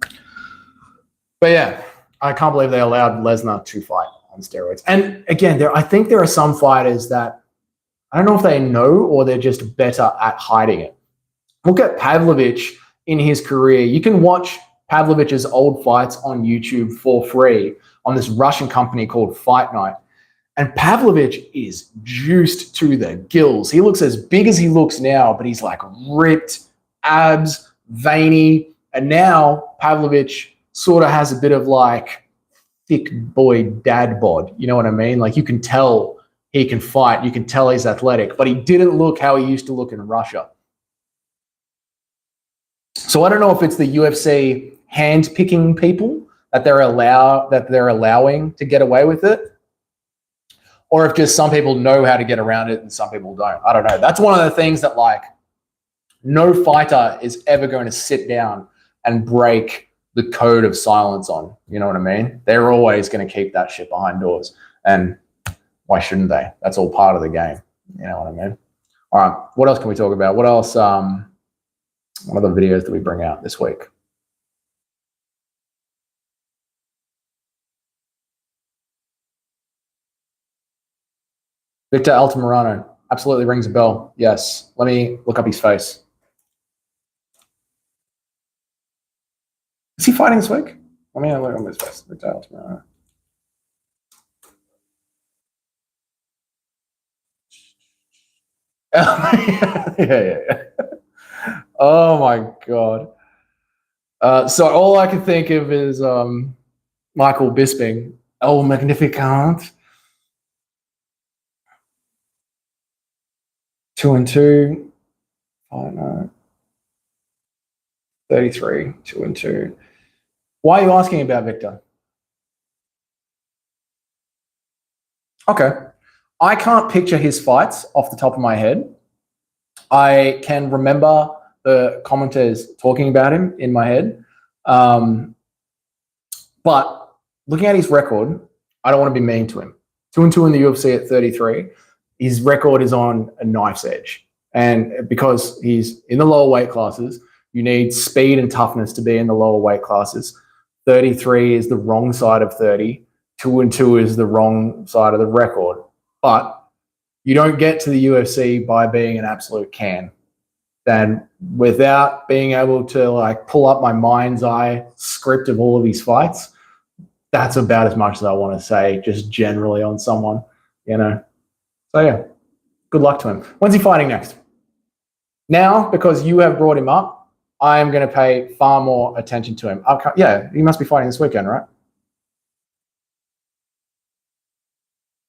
But yeah, I can't believe they allowed Lesnar to fight on steroids. And again, I think there are some fighters that I don't know if they know or they're just better at hiding it. Look at Pavlovich in his career. You can watch Pavlovich's old fights on YouTube for free on this Russian company called Fight Night. And Pavlovich is juiced to the gills. He looks as big as he looks now, but he's like ripped, abs, veiny. And now Pavlovich sort of has a bit of like thick boy dad bod. You know what I mean? Like you can tell he can fight. You can tell he's athletic, but he didn't look how he used to look in Russia. So I don't know if it's the UFC hand-picking people that they're allowing to get away with it, or if just some people know how to get around it and some people don't. I don't know. That's one of the things that, like, no fighter is ever going to sit down and break the code of silence on. You know what I mean? They're always going to keep that shit behind doors. And why shouldn't they? That's all part of the game. You know what I mean? All right. What else can we talk about? What else? What other videos do we bring out this week? Victor Altamirano absolutely rings a bell. Yes. Let me look up his face. Is he fighting this week? Let me look at his face. Victor Altamirano. Yeah. Oh my God. So all I can think of is Michael Bisping. El Magnificant. 2-2. Oh no. 33. 2-2. Why are you asking about Victor? Okay. I can't picture his fights off the top of my head. I can remember the commenters talking about him in my head. But looking at his record, I don't want to be mean to him. 2-2 in the UFC at 33. His record is on a knife's edge. And because he's in the lower weight classes, you need speed and toughness to be in the lower weight classes. 33 is the wrong side of 30. 2-2 is the wrong side of the record. But you don't get to the UFC by being an absolute can. Then without being able to, like, pull up my mind's eye script of all of these fights, that's about as much as I want to say just generally on someone, you know. So yeah, good luck to him. When's he fighting next? Now, because you have brought him up, I am going to pay far more attention to him. Yeah, he must be fighting this weekend, right?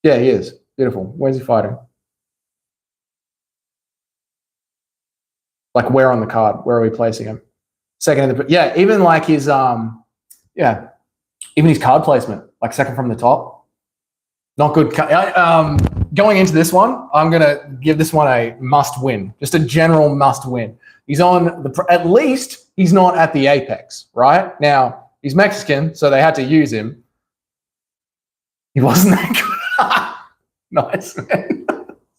Yeah, he is. Beautiful. Where's he fighting? Like, where on the card? Where are we placing him? Second in the, yeah, even like his yeah, even his card placement, like second from the top. Not good. Going into this one, I'm gonna give this one a must win, just a general must win. He's on the, at least he's not at the apex, right? Now he's Mexican, so they had to use him. He wasn't that good. Nice, man.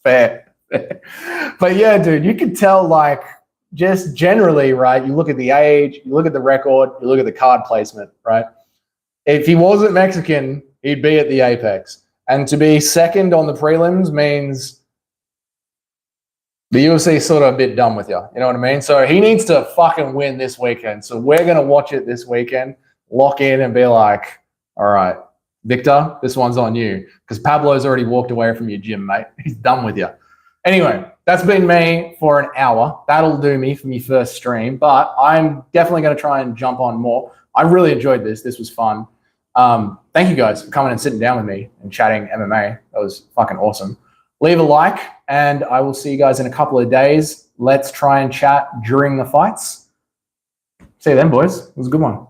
Fair. But yeah, dude, you could tell, like, just generally, right? You look at the age, you look at the record, you look at the card placement, right? If he wasn't Mexican, he'd be at the apex. And to be second on the prelims means the UFC is sort of a bit done with you. You know what I mean? So he needs to fucking win this weekend. So we're going to watch it this weekend, lock in and be like, all right, Victor, this one's on you. Because Pablo's already walked away from your gym, mate. He's done with you. Anyway, that's been me for an hour. That'll do me for my first stream. But I'm definitely going to try and jump on more. I really enjoyed this. This was fun. Thank you guys for coming and sitting down with me and chatting MMA. That was fucking awesome. Leave a like, and I will see you guys in a couple of days. Let's try and chat during the fights. See you then, boys. It was a good one.